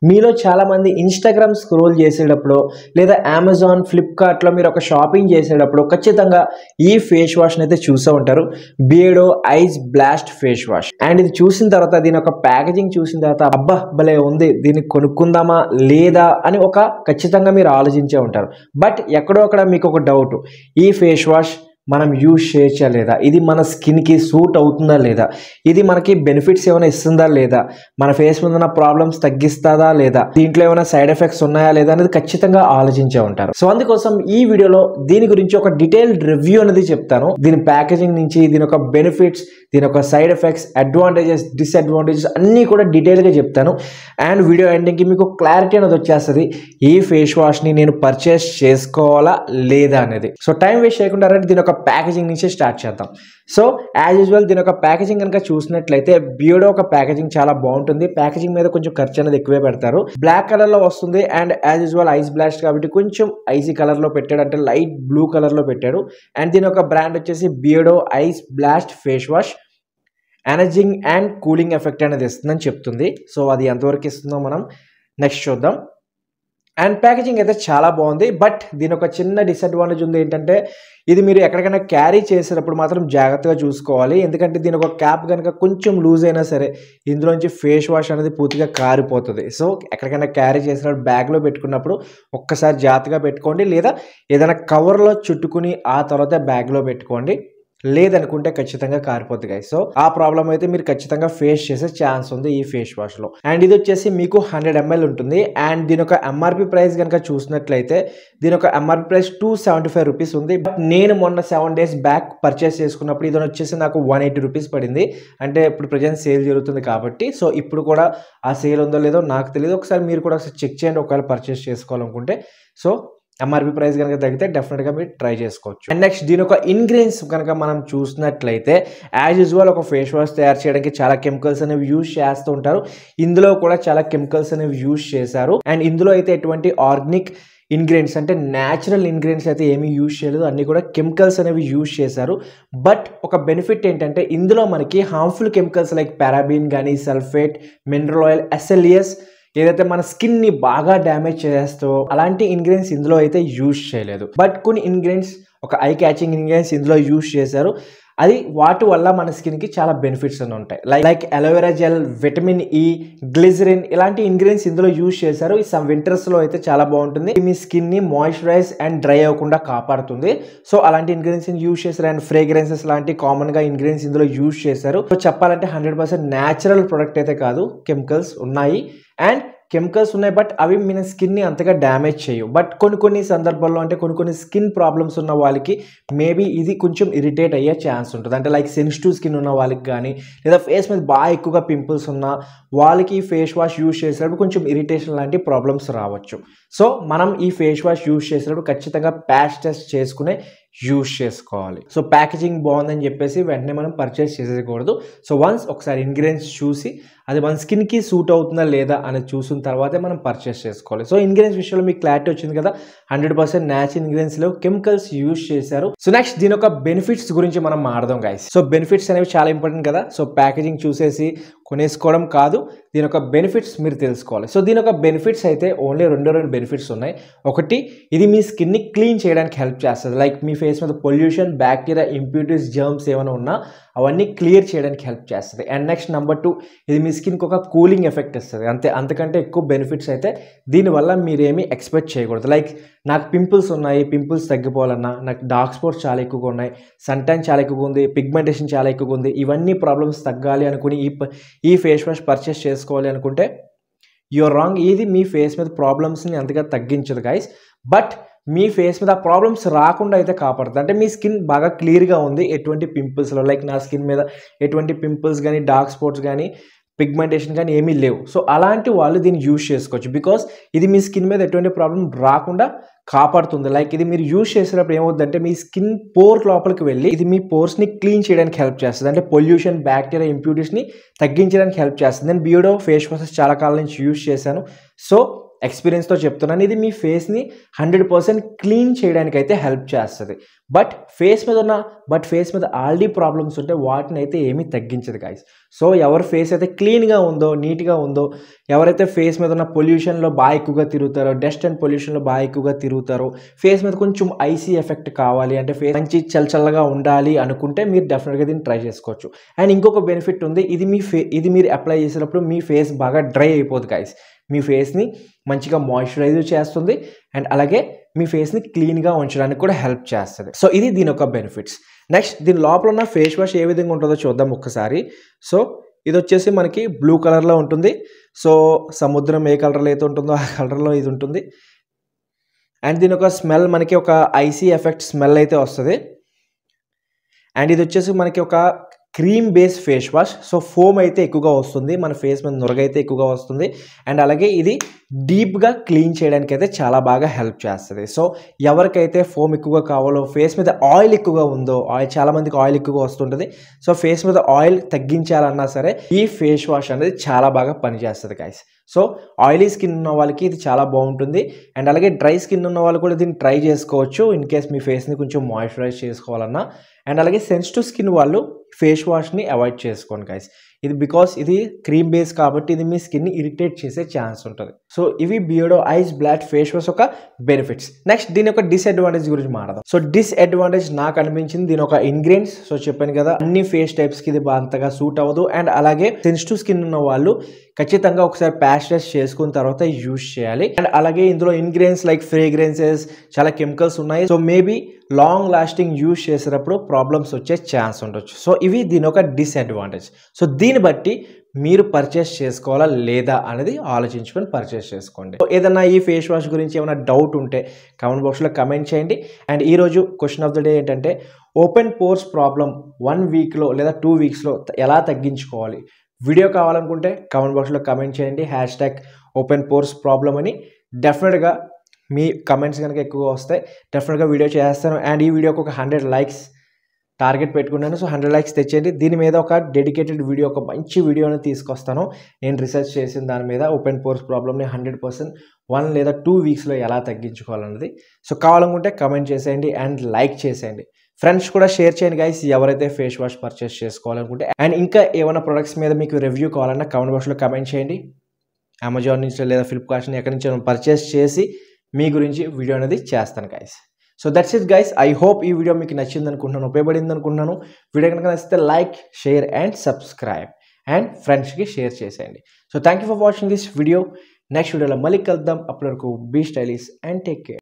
మీలో చాలామంది Instagram scroll చేసేటప్పుడో, లేదా అమెజాన్, ఫ్లిప్‌కార్ట్‌లో మీరు ఒక షాపింగ్ చేసేటప్పుడు ఖచ్చితంగా ఈ ఫేస్ వాష్‌నైతే చూసే ఉంటారు. Beardo ice blast face wash. And ఇది చూసిన తర్వాత దీని యొక్క ప్యాకేజింగ్ చూసిన తర్వాత అబ్బా! భలే ఉంది. దీన్ని కొనుక్కుందామా? లేదా? అని ఖచ్చితంగా మీరు ఆలోచించే ఉంటారు. బట్ ఎక్కడో అక్కడ మీకు ఒక డౌట్. ఈ ఫేస్ వాష్ మనం యూజ్ చేయొచ్చా లేదా? ఇది మన స్కిన్‌కి సూట్ అవుతుందా లేదా? ఇది మనకి బెనిఫిట్స్ ఏమైనా ఇస్తుందా లేదా? మన ఫేస్ మీద ఉన్న ప్రాబ్లమ్స్ తగ్గిస్తదా లేదా? దీంట్లో ఏమైనా సైడ్ ఎఫెక్ట్స్ ఉన్నాయా లేదా అనేది ఖచ్చితంగా ఆలోచించే ఉంటారు. సో అందుకోసం ఈ వీడియోలో దీని గురించి ఒక డీటెయిల్డ్ రివ్యూ అనేది చెప్తాను. దీని ప్యాకేజింగ్ నుంచి దీని యొక్క బెనిఫిట్స్, దీని యొక్క సైడ్ ఎఫెక్ట్స్, అడ్వాంటేజెస్, డిసడ్వాంటేజెస్ అన్నీ కూడా డీటెయిల్గా చెప్తాను. అండ్ వీడియో ఎండింగ్కి మీకు క్లారిటీ అనేది వచ్చేస్తుంది. ఈ ఫేస్ వాష్ని నేను పర్చేస్ చేసుకోవాలా లేదా అనేది. సో టైం వేస్ట్ చేయకుండా రండి దీని యొక్క ప్యాకేజింగ్ నుంచి స్టార్ట్ చేద్దాం. సో యాజ్ యూజువల్ దీని యొక్క ప్యాకేజింగ్ కనుక చూసినట్లయితే బియర్డో ఒక ప్యాకేజింగ్ చాలా బాగుంటుంది. ప్యాకేజింగ్ మీద కొంచెం ఖర్చు అనేది ఎక్కువే పెడతారు. బ్లాక్ కలర్ లో వస్తుంది and as usual ice blast కాబట్టి కొంచెం ఐసీ కలర్ లో పెట్టాడు, అంటే లైట్ బ్లూ కలర్ లో పెట్టాడు. అండ్ దీని యొక్క బ్రాండ్ వచ్చేసి Beardo ice blast face wash. Energising and cooling effect అనేది ఇస్తుందని చెప్తుంది. సో అది ఎంతవరకు ఇస్తుందో మనం నెక్స్ట్ చూద్దాం. అండ్ ప్యాకేజింగ్ అయితే చాలా బాగుంది. బట్ దీని ఒక చిన్న డిసడ్వాంటేజ్ ఉంది. ఏంటంటే ఇది మీరు ఎక్కడికైనా క్యారీ చేసేటప్పుడు మాత్రం జాగ్రత్తగా చూసుకోవాలి. ఎందుకంటే దీని ఒక క్యాప్ కనుక కొంచెం లూజ్ అయినా సరే ఇందులోంచి ఫేస్ వాష్ అనేది పూర్తిగా కారిపోతుంది. సో ఎక్కడికైనా క్యారీ చేసినప్పుడు బ్యాగ్లో పెట్టుకున్నప్పుడు ఒక్కసారి జాగ్రత్తగా పెట్టుకోండి, లేదా ఏదైనా కవర్లో చుట్టుకుని ఆ తర్వాత బ్యాగ్లో పెట్టుకోండి. లేదనుకుంటే ఖచ్చితంగా కారిపోతుంది గైస్. సో ఆ ప్రాబ్లం అయితే మీరు ఖచ్చితంగా ఫేస్ చేసే ఛాన్స్ ఉంది ఈ ఫేస్ వాష్ లో. అండ్ ఇది వచ్చేసి మీకు 100 ml ఉంటుంది. అండ్ దీని యొక్క ఎంఆర్పి ప్రైస్ కనుక చూసినట్లయితే దీని యొక్క ఎంఆర్పి ప్రైస్ 275 రూపీస్ ఉంది. బట్ నేను మొన్న 7 days బ్యాక్ పర్చేస్ చేసుకున్నప్పుడు ఇది వచ్చేసి నాకు 180 రూపీస్ పడింది. అంటే ఇప్పుడు ప్రజెంట్ సేల్ జరుగుతుంది కాబట్టి. సో ఇప్పుడు కూడా ఆ సేల్ ఉందో లేదో నాకు తెలియదు. ఒకసారి మీరు కూడా ఒకసారి చెక్ చేయండి ఒకవేళ పర్చేస్ చేసుకోవాలనుకుంటే. సో ఎంఆర్పి ప్రైస్ కనుక తగ్గితే డెఫినెట్గా మీరు ట్రై చేసుకోవచ్చు. అండ్ నెక్స్ట్ దీని యొక్క ఇంగ్రీడియంట్స్ కనుక మనం చూసినట్లయితే యాజ్ యూజువల్ ఒక ఫేస్ వాష్ తయారు చేయడానికి చాలా కెమికల్స్ అనేవి యూజ్ చేస్తూ ఉంటారు. ఇందులో కూడా చాలా కెమికల్స్ అనేవి యూజ్ చేశారు. అండ్ ఇందులో అయితే ఎటువంటి ఆర్గానిక్ ఇంగ్రీడియంట్స్ అంటే న్యాచురల్ ఇంగ్రీడియంట్స్ అయితే ఏమీ యూజ్ చేయలేదు, అన్ని కూడా కెమికల్స్ అనేవి యూజ్ చేశారు. బట్ ఒక బెనిఫిట్ ఏంటంటే ఇందులో మనకి హార్మ్ఫుల్ కెమికల్స్ లైక్ పారాబిన్ కానీ, సల్ఫేట్, మినరల్ ఆయిల్, ఎస్ఎల్ఈఎస్ ఏదైతే మన స్కిన్ ని బాగా డ్యామేజ్ చేస్తూ అలాంటి ఇంగ్రీడియంట్స్ ఇందులో అయితే యూజ్ చేయలేదు. బట్ కొన్ని ఇంగ్రీడియంట్స్ ఒక ఐ క్యాచింగ్ ఇంగ్రీడియంట్స్ ఇందులో యూజ్ చేశారు. అది వాటి వల్ల మన స్కిన్ కి చాలా బెనిఫిట్స్ అని ఉంటాయి. Like aloe vera gel, vitamin E, glycerin ఇలాంటి ఇంగ్రీడియంట్స్ ఇందులో యూజ్ చేశారు. ఈ సమ్ వింటర్స్ లో అయితే చాలా బాగుంటుంది. మీ స్కిన్ ని మాయిశ్చరైజ్ అండ్ డ్రై అవ్వకుండా కాపాడుతుంది. సో అలాంటి ఇంగ్రీడియంట్స్ యూజ్ చేశారు. అండ్ ఫ్రేగ్రెన్సెస్ లాంటి కామన్ గా ఇంగ్రీడియంట్స్ ఇందులో యూజ్ చేశారు. సో చెప్పాలంటే 100% న్యాచురల్ ప్రొడక్ట్ అయితే కాదు, కెమికల్స్ ఉన్నాయి. అండ్ కెమికల్స్ ఉన్నాయి బట్ అవి మన స్కిన్ని అంతగా డ్యామేజ్ చేయవు. బట్ కొన్ని సందర్భాల్లో అంటే కొన్ని స్కిన్ ప్రాబ్లమ్స్ ఉన్న వాళ్ళకి మేబీ ఇది కొంచెం ఇరిటేట్ అయ్యే ఛాన్స్ ఉంటుంది. అంటే లైక్ సెన్సిటివ్ స్కిన్ ఉన్న వాళ్ళకి కానీ, లేదా ఫేస్ మీద బాగా ఎక్కువగా పింపుల్స్ ఉన్న వాళ్ళకి ఫేస్ వాష్ యూజ్ చేసేటప్పుడు కొంచెం ఇరిటేషన్ లాంటి ప్రాబ్లమ్స్ రావచ్చు. సో మనం ఈ ఫేస్ వాష్ యూజ్ చేసేటప్పుడు ఖచ్చితంగా ప్యాచ్ టెస్ట్ చేసుకునే యూజ్ చేసుకోవాలి. సో ప్యాకేజింగ్ బాగుందని చెప్పేసి వెంటనే మనం పర్చేస్ చేసేయకూడదు. సో వన్స్ ఒకసారి ఇంగ్రీడియంట్స్ చూసి అది మన స్కిన్కి సూట్ అవుతుందా లేదా అనేది చూసిన తర్వాతే మనం పర్చేస్ చేసుకోవాలి. సో ఇంగ్రీడియంట్స్ విషయంలో మీకు క్లారిటీ వచ్చింది కదా. 100% న్యాచురల్ ఇంగ్రీడియంట్స్ లో కెమికల్స్ యూజ్ చేశారు. సో నెక్స్ట్ దీని యొక్క బెనిఫిట్స్ గురించి మనం మాట్లాడదాం గైస్. సో బెనిఫిట్స్ అనేవి చాలా ఇంపార్టెంట్ కదా. సో ప్యాకేజింగ్ చూసేసి కొనేసుకోవడం కాదు, దీని యొక్క బెనిఫిట్స్ మీరు తెలుసుకోవాలి. సో దీని యొక్క బెనిఫిట్స్ అయితే ఓన్లీ రెండు బెనిఫిట్స్ ఉన్నాయి. ఒకటి, ఇది మీ స్కిన్ని క్లీన్ చేయడానికి హెల్ప్ చేస్తుంది. లైక్ మీ ఫేస్ మీద పొల్యూషన్, బ్యాక్టీరియా, ఇంప్యూరిటీస్, జర్మ్స్ ఏమైనా ఉన్నా అవన్నీ క్లియర్ చేయడానికి హెల్ప్ చేస్తుంది. అండ్ నెక్స్ట్ నెంబర్ 2, ఇది మీ స్కిన్కి ఒక కూలింగ్ ఎఫెక్ట్ ఇస్తుంది. అంతకంటే ఎక్కువ బెనిఫిట్స్ అయితే దీనివల్ల మీరేమీ ఎక్స్పెక్ట్ చేయకూడదు. లైక్ నాకు పింపుల్స్ ఉన్నాయి, పింపుల్స్ తగ్గిపోవాలన్నా, నాకు డార్క్ స్పాట్స్ చాలా ఎక్కువగా ఉన్నాయి, సన్ ట్యాన్ చాలా ఎక్కువగా ఉంది, పిగ్మెంటేషన్ చాలా ఎక్కువగా ఉంది, ఇవన్నీ ప్రాబ్లమ్స్ తగ్గాలి అనుకుని ఈ ఫేస్ వాష్ పర్చేస్ చేసుకోవాలి అనుకుంటే యూఆర్ రాంగ్. ఇది మీ ఫేస్ మీద ప్రాబ్లమ్స్ని అంతగా తగ్గించదు గైస్. బట్ మీ ఫేస్ మీద ఆ ప్రాబ్లమ్స్ రాకుండా అయితే కాపాడుతుంది. అంటే మీ స్కిన్ బాగా క్లియర్గా ఉంది, ఎటువంటి పింపుల్స్లో లైక్ నా స్కిన్ మీద ఎటువంటి పింపుల్స్ కానీ, డార్క్ స్పాట్స్ కానీ, పిగ్మెంటేషన్ కానీ ఏమీ లేవు. సో అలాంటి వాళ్ళు దీన్ని యూజ్ చేసుకోవచ్చు. బికాస్ ఇది మీ స్కిన్ మీద ఎటువంటి ప్రాబ్లం రాకుండా కాపాడుతుంది. లైక్ ఇది మీరు యూజ్ చేసేటప్పుడు ఏమవుతుందంటే మీ స్కిన్ పోర్ లోపలికి వెళ్ళి ఇది మీ పోర్స్ని క్లీన్ చేయడానికి హెల్ప్ చేస్తుంది. అంటే పొల్యూషన్, బ్యాక్టీరియా, ఇంప్యూరిటీస్ని తగ్గించడానికి హెల్ప్ చేస్తుంది. నేను బియర్డో ఫేస్ వాషెస్ చాలా కాలం నుంచి యూజ్ చేశాను. సో ఎక్స్పీరియన్స్తో చెప్తున్నాను, ఇది మీ ఫేస్ని 100% క్లీన్ చేయడానికి అయితే హెల్ప్ చేస్తుంది. బట్ ఫేస్ మీద ఆల్రెడీ ప్రాబ్లమ్స్ ఉంటే వాటిని అయితే ఏమీ తగ్గించదు గైస్. సో ఎవరి ఫేస్ అయితే క్లీన్గా ఉందో, నీట్గా ఉందో, ఎవరైతే ఫేస్ మీద ఉన్న పొల్యూషన్లో బాగా ఎక్కువగా తిరుగుతారో, డస్ట్ అండ్ పొల్యూషన్లో బాగా ఎక్కువగా తిరుగుతారో, ఫేస్ మీద కొంచెం ఐసీ ఎఫెక్ట్ కావాలి అంటే, ఫేస్ మంచి చల్లగా ఉండాలి అనుకుంటే మీరు డెఫినెట్గా దీన్ని ట్రై చేసుకోవచ్చు. అండ్ ఇంకొక బెనిఫిట్ ఉంది, ఇది మీరు అప్లై చేసినప్పుడు మీ ఫేస్ బాగా డ్రై అయిపోదు గైస్. మీ ఫేస్ని మంచిగా మాయిశ్చరైజ్ చేస్తుంది అండ్ అలాగే మీ ఫేస్ని క్లీన్గా ఉంచడానికి కూడా హెల్ప్ చేస్తుంది. సో ఇది దీని యొక్క బెనిఫిట్స్. నెక్స్ట్ దీని లోపల ఉన్న ఫేస్ వాష్ ఏ విధంగా ఉంటుందో చూద్దాం ఒక్కసారి. సో ఇది వచ్చేసి మనకి బ్లూ కలర్లో ఉంటుంది. సో సముద్రం ఏ కలర్లో అయితే ఉంటుందో ఆ కలర్లో ఇది ఉంటుంది. అండ్ దీని యొక్క స్మెల్ మనకి ఒక ఐసీ ఎఫెక్ట్ స్మెల్ అయితే వస్తుంది. అండ్ ఇది వచ్చేసి మనకి ఒక cream base face wash. So foam అయితే ఎక్కువగా వస్తుంది, మన ఫేస్ మీద నురగ అయితే ఎక్కువగా వస్తుంది. అండ్ అలాగే ఇది డీప్గా క్లీన్ చేయడానికి అయితే చాలా బాగా హెల్ప్ చేస్తుంది. సో ఎవరికైతే ఫోమ్ ఎక్కువగా కావాలో, ఫేస్ మీద ఆయిల్ ఎక్కువగా ఉందో, చాలామందికి ఆయిల్ ఎక్కువగా వస్తుంటుంది, సో ఫేస్ మీద ఆయిల్ తగ్గించాలన్నా సరే ఈ ఫేస్ వాష్ అనేది చాలా బాగా పనిచేస్తుంది గైస్. సో ఆయిలీ స్కిన్ ఉన్న వాళ్ళకి ఇది చాలా బాగుంటుంది. అండ్ అలాగే డ్రై స్కిన్ ఉన్న వాళ్ళు కూడా దీన్ని ట్రై చేసుకోవచ్చు ఇన్ కేస్ మీ ఫేస్ని కొంచెం మాయిశ్చరైజ్ చేసుకోవాలన్నా. అండ్ అలాగే సెన్సిటివ్ స్కిన్ వాళ్ళు ఫేస్ వాష్ని అవాయిడ్ చేసుకోండి గైస్. ఇది బికాస్ ఇది క్రీమ్ బేస్ కాబట్టి ఇది మీ స్కిన్ని ఇరిటేట్ చేసే ఛాన్స్ ఉంటుంది. సో ఇవి Beardo ice blast face wash ఒక బెనిఫిట్స్. నెక్స్ట్ దీని యొక్క డిస్అడ్వాంటేజ్ గురించి మాట్లాడదాం. సో డిస్అడ్వాంటేజ్ నాకు అనిపించింది దీని ఒక ఇంగ్రీడియంట్స్. సో చెప్పాను కదా, అన్ని ఫేస్ టైప్స్కి ఇది అంతగా సూట్ అవ్వదు. అండ్ అలాగే సెన్సిటివ్ స్కిన్ ఉన్న వాళ్ళు ఖచ్చితంగా ఒకసారి ప్యాచ్ టెస్ట్ చేసుకున్న తర్వాత యూజ్ చేయాలి. అండ్ అలాగే ఇందులో ఇంగ్రీడియంట్స్ లైక్ ఫ్రేగ్రెన్సెస్, చాలా కెమికల్స్ ఉన్నాయి. So maybe long lasting use చేసేటప్పుడు ప్రాబ్లమ్స్ వచ్చే ఛాన్స్ ఉండొచ్చు. సో ఇవి దీని ఒక డిస్అడ్వాంటేజ్. సో దీన్ని బట్టి మీరు పర్చేస్ చేసుకోవాలా లేదా అనేది ఆలోచించుకొని పర్చేస్ చేసుకోండి. ఏదన్నా ఈ ఫేస్ వాష్ గురించి ఏమైనా డౌట్ ఉంటే కామెంట్ బాక్స్లో కమెంట్ చేయండి. అండ్ ఈరోజు క్వశ్చన్ ఆఫ్ ద డే ఏంటంటే, ఓపెన్ పోర్స్ ప్రాబ్లం 1 వీక్లో లేదా 2 వీక్స్లో ఎలా తగ్గించుకోవాలి? వీడియో కావాలనుకుంటే కామెంట్ బాక్స్లో కమెంట్ చేయండి ఓపెన్ పోర్స్ ప్రాబ్లం అని. డెఫినెట్గా మీ కమెంట్స్ కనుక ఎక్కువగా వస్తాయి డెఫినెట్గా వీడియో చేస్తాను. అండ్ ఈ వీడియోకి ఒక 100 లైక్స్ టార్గెట్ పెట్టుకున్నాను. సో 100 లైక్స్ తెచ్చేయండి. దీని మీద ఒక డెడికేటెడ్ వీడియో, ఒక మంచి వీడియోని తీసుకొస్తాను. నేను రీసెర్చ్ చేసిన దాని మీద ఓపెన్ పోర్స్ ప్రాబ్లమ్ని 100% 1 లేదా 2 వీక్స్లో ఎలా తగ్గించుకోవాలన్నది. సో కావాలనుకుంటే కమెంట్ చేసేయండి అండ్ లైక్ చేసేయండి. ఫ్రెండ్స్ కూడా షేర్ చేయండి గైస్, ఎవరైతే ఫేస్ వాష్ పర్చేస్ చేసుకోవాలనుకుంటే. అండ్ ఇంకా ఏమైనా ప్రొడక్ట్స్ మీద మీకు రివ్యూ కావాలన్నా కామెంట్ బాక్స్లో కమెంట్ చేయండి. అమెజాన్ నుంచి లేదా ఫ్లిప్కార్ట్ నుంచి ఎక్కడి నుంచి పర్చేస్ చేసి మీ గురించి వీడియో అనేది చేస్తాను guys. So that's it guys. I hope ఈ వీడియో మీకు నచ్చింది అనుకుంటున్నాను, ఉపయోగపడింది అనుకుంటున్నాను. వీడియో కనుక నచ్చితే like, share and subscribe and ఫ్రెండ్స్కి షేర్ చేసేయండి. So thank you for watching this video. Next వీడియోలో మళ్ళీ కలుద్దాం. అప్పటి వరకు be stylish and take care.